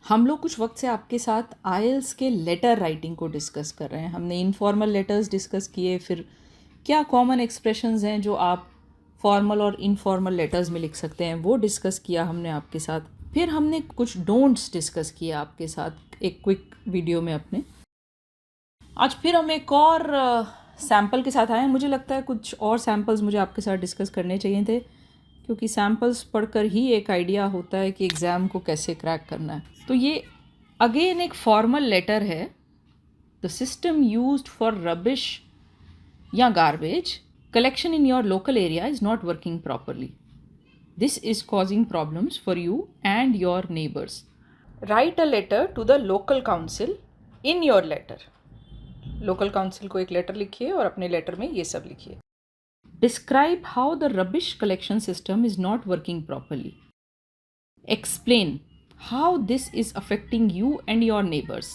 हम लोग कुछ वक्त से आपके साथ आईएलटीएस के लेटर राइटिंग को डिस्कस कर रहे हैं। हमने इनफॉर्मल लेटर्स डिस्कस किए, फिर क्या कॉमन एक्सप्रेशंस हैं जो आप फॉर्मल और इनफॉर्मल लेटर्स में लिख सकते हैं वो डिस्कस किया हमने आपके साथ। फिर हमने कुछ डोंट्स डिस्कस किए आपके साथ एक क्विक वीडियो में अपने। आज फिर हम एक और सैम्पल के साथ आए हैं। मुझे लगता है कुछ और सैम्पल्स मुझे आपके साथ डिस्कस करने चाहिए थे, क्योंकि सैम्पल्स पढ़कर ही एक आइडिया होता है कि एग्ज़ाम को कैसे क्रैक करना है। तो ये अगेन एक फॉर्मल लेटर है। The system used for rubbish या garbage collection in your local area is not working properly. This is causing problems for you and your neighbors. Write a letter to the local council in your letter. Local council को एक letter लिखिए और अपने letter में ये सब लिखिए. Describe how the rubbish collection system is not working properly. Explain how this is affecting you and your neighbors.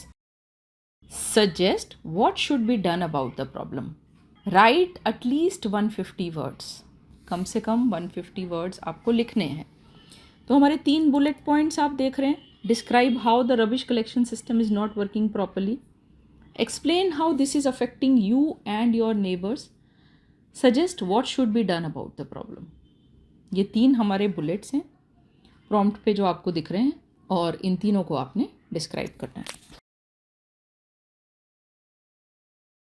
Suggest what should be done about the problem. Write at least 150 words, कम से कम 150 words आपको लिखने हैं। तो हमारे 3 bullet points आप देख रहे हैं। Describe how the rubbish collection system is not working properly, explain how this is affecting you and your neighbours, suggest what should be done about the problem. ये 3 हमारे बुलेट्स हैं प्रॉम्प्ट पे जो आपको दिख रहे हैं, और इन तीनों को आपने डिस्क्राइब करना है।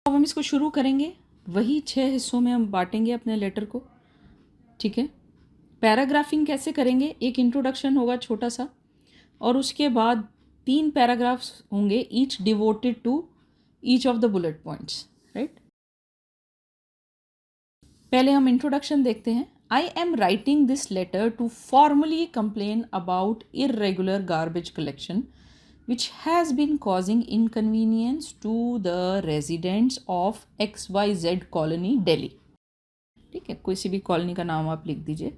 अब हम इसको शुरू करेंगे। वही 6 हिस्सों में हम बांटेंगे अपने लेटर को, ठीक है। पैराग्राफिंग कैसे करेंगे? एक इंट्रोडक्शन होगा छोटा सा, और उसके बाद 3 पैराग्राफ्स होंगे, each devoted to each of the bullet points, right. पहले हम इंट्रोडक्शन देखते हैं। I am writing this letter to formally complain about irregular garbage collection which has been causing inconvenience to the residents of XYZ colony Delhi. ठीक है, कोई सी भी colony का नाम आप लिख दीजिए,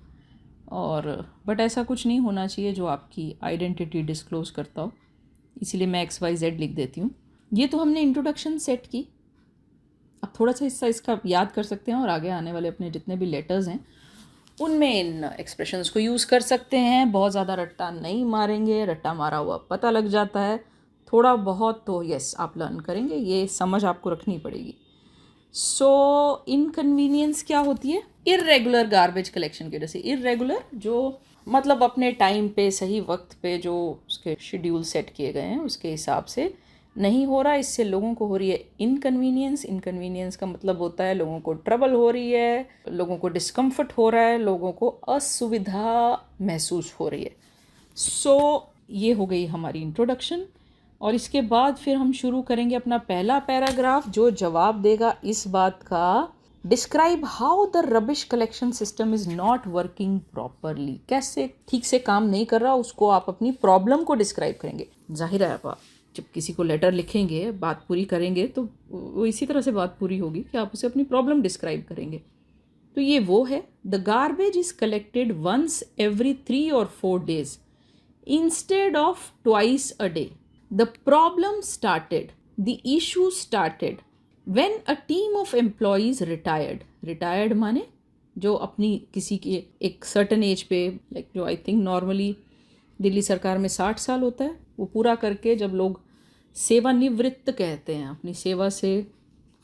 और बट ऐसा कुछ नहीं होना चाहिए जो आपकी आइडेंटिटी डिस्क्लोज करता हो, इसीलिए मैं XYZ लिख देती हूँ। ये तो हमने इंट्रोडक्शन सेट की। अब थोड़ा सा हिस्सा इसका याद कर सकते हैं, और आगे आने वाले अपने जितने भी लेटर्स हैं उनमें इन एक्सप्रेशंस को यूज़ कर सकते हैं। बहुत ज़्यादा रट्टा नहीं मारेंगे, रट्टा मारा हुआ पता लग जाता है। थोड़ा बहुत तो यस आप लर्न करेंगे, ये समझ आपको रखनी पड़ेगी। सो इनकन्वीनियंस क्या होती है? इर्रेगुलर गार्बेज कलेक्शन की वजह से। इर्रेगुलर जो मतलब अपने टाइम पे सही वक्त पे जो उसके शेड्यूल सेट किए गए हैं उसके हिसाब से नहीं हो रहा, इससे लोगों को हो रही है इनकन्वीनियंस। इनकन्वीनियंस का मतलब होता है लोगों को ट्रबल हो रही है, लोगों को डिस्कम्फर्ट हो रहा है, लोगों को असुविधा महसूस हो रही है। सो ये हो गई हमारी इंट्रोडक्शन, और इसके बाद फिर हम शुरू करेंगे अपना पहला पैराग्राफ जो जवाब देगा इस बात का, describe how the rubbish collection system is not working properly. कैसे ठीक से काम नहीं कर रहा, उसको आप अपनी प्रॉब्लम को डिस्क्राइब करेंगे। जाहिर है आप जब किसी को लेटर लिखेंगे, बात पूरी करेंगे, तो वो इसी तरह से बात पूरी होगी कि आप उसे अपनी प्रॉब्लम डिस्क्राइब करेंगे। तो ये वो है, the garbage is collected once every 3 or 4 days instead of twice a day. The problem started, the issue started when a team of employees retired. Retired माने जो अपनी किसी के एक सर्टन एज पे, लाइक जो आई थिंक नॉर्मली दिल्ली सरकार में 60 साल होता है, वो पूरा करके जब लोग सेवानिवृत्त कहते हैं, अपनी सेवा से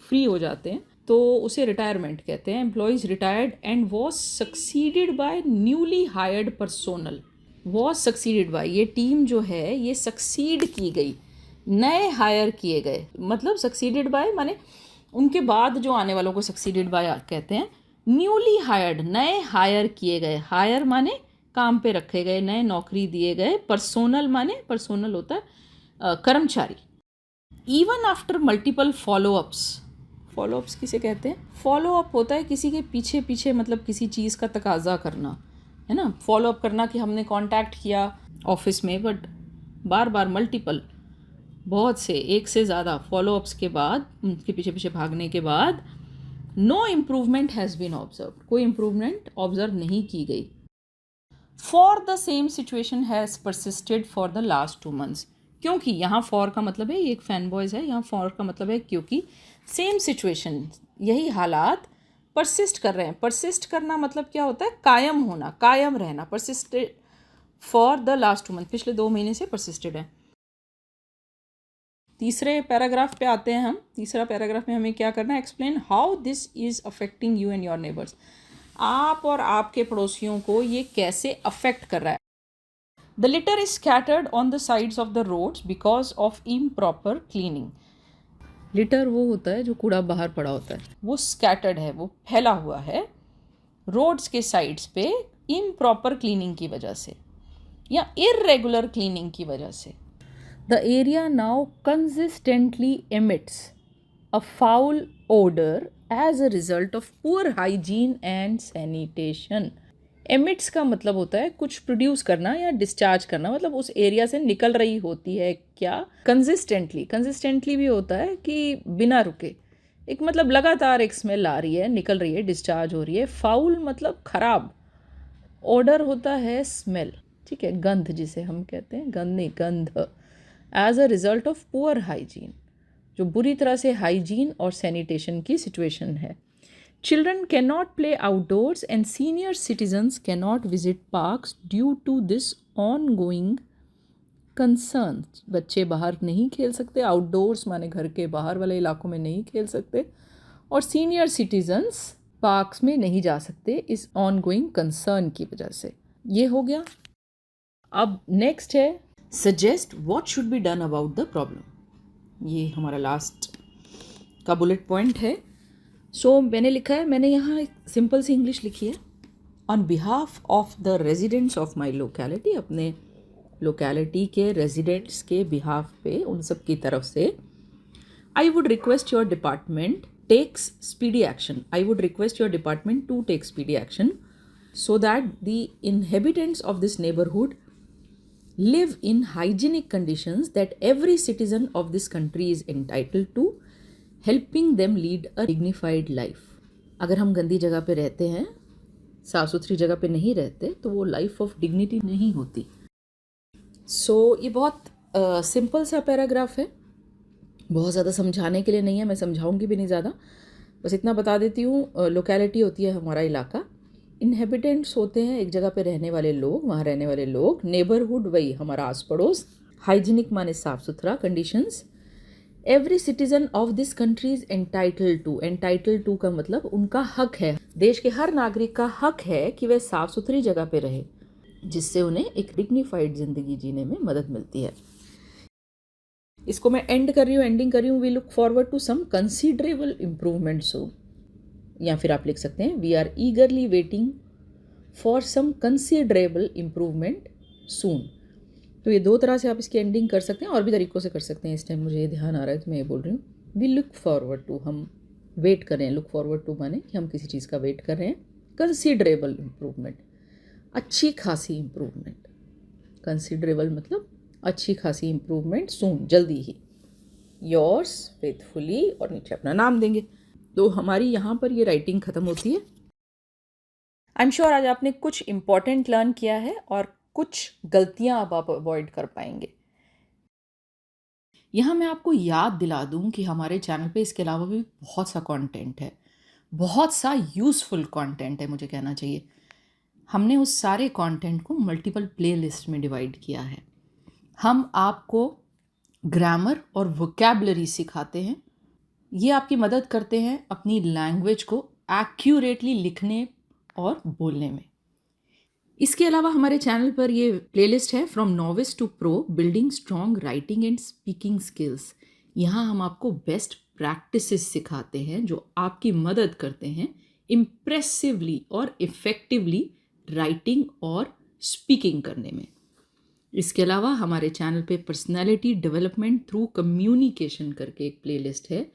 फ्री हो जाते हैं, तो उसे रिटायरमेंट कहते हैं। Employees retired and was succeeded by newly hired personnel. Was succeeded by, ये टीम जो है ये सक्सीड की गई, नए हायर किए गए। मतलब सक्सीडेड बाय माने उनके बाद जो आने वालों को सक्सीडेड बाय कहते हैं। न्यूली हायर्ड, नए हायर किए गए। हायर माने काम पे रखे गए, नए नौकरी दिए गए। पर्सोनल माने, पर्सोनल होता है कर्मचारी। Even after multiple follow-ups, follow-ups किसे कहते हैं? फॉलोअप होता है किसी के पीछे पीछे, मतलब किसी चीज़ का तकाजा करना, है ना। फॉलोअप करना कि हमने कांटेक्ट किया ऑफिस में, बट बार बार मल्टीपल, बहुत से, एक से ज़्यादा फॉलोअप्स के बाद, उनके पीछे पीछे भागने के बाद, no improvement has been observe, कोई इम्प्रूवमेंट ऑब्जर्व नहीं की गई। For the same situation has persisted for the last 2 months। क्योंकि यहाँ फॉर का मतलब है, ये एक फैन बॉयज़ है, यहाँ फॉर का मतलब है क्योंकि सेम सिचुएशन, यही हालात परसिस्ट कर रहे हैं। परसिस्ट करना मतलब क्या होता है? कायम होना, कायम रहना। Persisted for the last 2 months, पिछले 2 महीने से परसिस्टेड है। तीसरे पैराग्राफ पे आते हैं हम। तीसरा पैराग्राफ में हमें क्या करना है, explain how this is affecting you and your neighbours. आप और आपके पड़ोसियों को ये कैसे अफेक्ट कर रहा है। The litter is scattered on the sides of the roads because of improper cleaning. Litter वो होता है जो कूड़ा बाहर पड़ा होता है, वो स्कैटर्ड है, वो फैला हुआ है रोड्स के साइड्स पे इम्प्रॉपर क्लीनिंग की वजह से या इर्रेगुलर क्लीनिंग की वजह से। The area now consistently emits a foul odour as a result of poor hygiene and sanitation. Emits का मतलब होता है कुछ प्रोड्यूस करना या डिस्चार्ज करना, मतलब उस एरिया से निकल रही होती है क्या। कंसिस्टेंटली, कंसिस्टेंटली भी होता है कि बिना रुके, एक मतलब लगातार एक स्मेल आ रही है, निकल रही है, डिस्चार्ज हो रही है। फाउल मतलब खराब, ऑर्डर होता है स्मेल, ठीक है, गंध जिसे हम कहते हैं, गंध नहीं, गंध। As a result of poor hygiene, जो बुरी तरह से हाइजीन और सैनिटेशन की सिचुएशन है। Children cannot play outdoors and senior citizens cannot visit parks due to this ongoing concern। बच्चे बाहर नहीं खेल सकते, आउटडोर्स माने घर के बाहर वाले इलाकों में नहीं खेल सकते, और सीनियर सिटीजन्स पार्क्स में नहीं जा सकते इस ऑनगोइंग कंसर्न की वजह से। ये हो गया। अब नेक्स्ट है suggest what should be done about the problem. ये हमारा लास्ट का बुलेट पॉइंट है। सो मैंने लिखा है, मैंने यहाँ एक सिंपल सी इंग्लिश लिखी है। On behalf of the residents of my locality, अपने लोकेलिटी के रेजिडेंट्स के बिहाफ पे, उन सब की तरफ से, I would request your department takes speedy action. I would request your department to take speedy action so that the inhabitants of this neighborhood live in hygienic conditions that every citizen of this country is entitled to, helping them lead a dignified life। अगर हम गंदी जगह पे रहते हैं, साफ़ सुथरी जगह पे नहीं रहते, तो वो लाइफ ऑफ डिग्निटी नहीं होती। सो ये बहुत सिंपल सा पैराग्राफ है, बहुत ज़्यादा समझाने के लिए नहीं है, मैं समझाऊंगी भी नहीं ज़्यादा, बस इतना बता देती हूँ। लोकेलिटी होती है हमारा इलाका, इनहेबिटेंट्स होते हैं एक जगह पे रहने वाले लोग, वहाँ रहने वाले लोग, नेबरहुड वही हमारा आस पड़ोस, हाइजीनिक माने साफ सुथरा, conditions. Every citizen of this country is entitled to, entitled to का मतलब उनका हक है, देश के हर नागरिक का हक है कि वह साफ सुथरी जगह पे रहे, जिससे उन्हें एक डिग्निफाइड जिंदगी जीने में मदद मिलती है। इसको मैं एंडिंग कर रही हूँ। We look forward to some considerable improvement soon, या फिर आप लिख सकते हैं we are eagerly waiting for some considerable improvement soon. तो ये दो तरह से आप इसकी एंडिंग कर सकते हैं, और भी तरीक़ों से कर सकते हैं। इस टाइम मुझे ये ध्यान आ रहा है तो मैं ये बोल रही हूँ। वी लुक फॉरवर्ड टू, हम वेट कर रहे हैं, लुक फॉरवर्ड टू माने कि हम किसी चीज़ का वेट कर रहे हैं। कंसीडरेबल इम्प्रूवमेंट, अच्छी खासी इम्प्रूवमेंट, कंसीडरेबल मतलब अच्छी खासी इम्प्रूवमेंट सून, जल्दी ही। योर्स फेथफुली, और नीचे अपना नाम देंगे। तो हमारी यहाँ पर ये राइटिंग ख़त्म होती है। आई एम श्योर आज आपने कुछ इम्पॉर्टेंट लर्न किया है और कुछ गलतियाँ अब आप अवॉइड कर पाएंगे। यहाँ मैं आपको याद दिला दूँ कि हमारे चैनल पे इसके अलावा भी बहुत सा कंटेंट है, बहुत सा यूज़फुल कंटेंट है, मुझे कहना चाहिए। हमने उस सारे कंटेंट को मल्टीपल प्लेलिस्ट में डिवाइड किया है। हम आपको ग्रामर और वोकैबुलरी सिखाते हैं, ये आपकी मदद करते हैं अपनी लैंग्वेज को एक्यूरेटली लिखने और बोलने में। इसके अलावा हमारे चैनल पर ये प्लेलिस्ट है from novice to pro, building strong writing and speaking skills. यहाँ हम आपको बेस्ट प्रैक्टिसेस सिखाते हैं जो आपकी मदद करते हैं इम्प्रेसिवली और इफ़ेक्टिवली राइटिंग और स्पीकिंग करने में। इसके अलावा हमारे चैनल पे पर्सनालिटी डेवलपमेंट थ्रू कम्युनिकेशन करके एक प्लेलिस्ट है।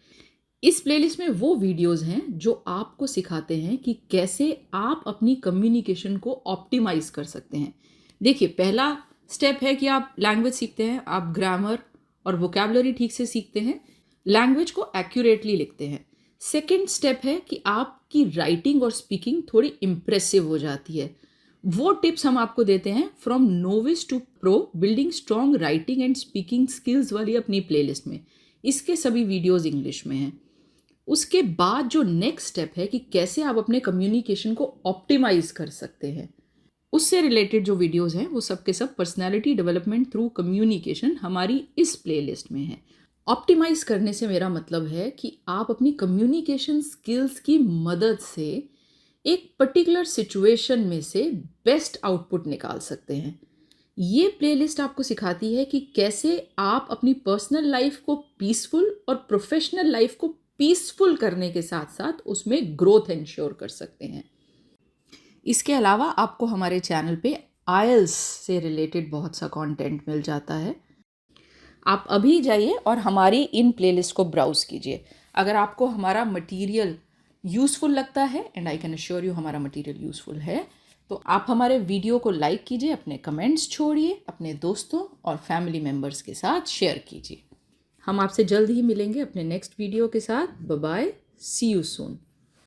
इस प्लेलिस्ट में वो वीडियोस हैं जो आपको सिखाते हैं कि कैसे आप अपनी कम्युनिकेशन को ऑप्टिमाइज कर सकते हैं। देखिए, पहला स्टेप है कि आप लैंग्वेज सीखते हैं, आप ग्रामर और वोकैबुलरी ठीक से सीखते हैं, लैंग्वेज को एक्यूरेटली लिखते हैं। सेकेंड स्टेप है कि आपकी राइटिंग और स्पीकिंग थोड़ी इम्प्रेसिव हो जाती है। वो टिप्स हम आपको देते हैं from novice to pro, building strong writing and speaking skills वाली अपनी प्लेलिस्ट में। इसके सभी वीडियोस इंग्लिश में हैं। उसके बाद जो नेक्स्ट स्टेप है कि कैसे आप अपने कम्युनिकेशन को ऑप्टिमाइज कर सकते हैं, उससे रिलेटेड जो वीडियोस हैं वो सब के सब पर्सनालिटी डेवलपमेंट थ्रू कम्युनिकेशन हमारी इस प्लेलिस्ट में है। ऑप्टिमाइज़ करने से मेरा मतलब है कि आप अपनी कम्युनिकेशन स्किल्स की मदद से एक पर्टिकुलर सिचुएशन में से बेस्ट आउटपुट निकाल सकते हैं। ये प्लेलिस्ट आपको सिखाती है कि कैसे आप अपनी पर्सनल लाइफ को पीसफुल और प्रोफेशनल लाइफ को पीसफुल करने के साथ साथ उसमें ग्रोथ इंश्योर कर सकते हैं। इसके अलावा आपको हमारे चैनल पे आइल्स से रिलेटेड बहुत सा कंटेंट मिल जाता है। आप अभी जाइए और हमारी इन प्लेलिस्ट को ब्राउज़ कीजिए। अगर आपको हमारा मटेरियल यूज़फुल लगता है, and I can assure you हमारा मटेरियल यूज़फुल है, तो आप हमारे वीडियो को लाइक कीजिए, अपने कमेंट्स छोड़िए, अपने दोस्तों और फैमिली मेम्बर्स के साथ शेयर कीजिए। हम आपसे जल्द ही मिलेंगे अपने नेक्स्ट वीडियो के साथ। Bye bye, see you soon.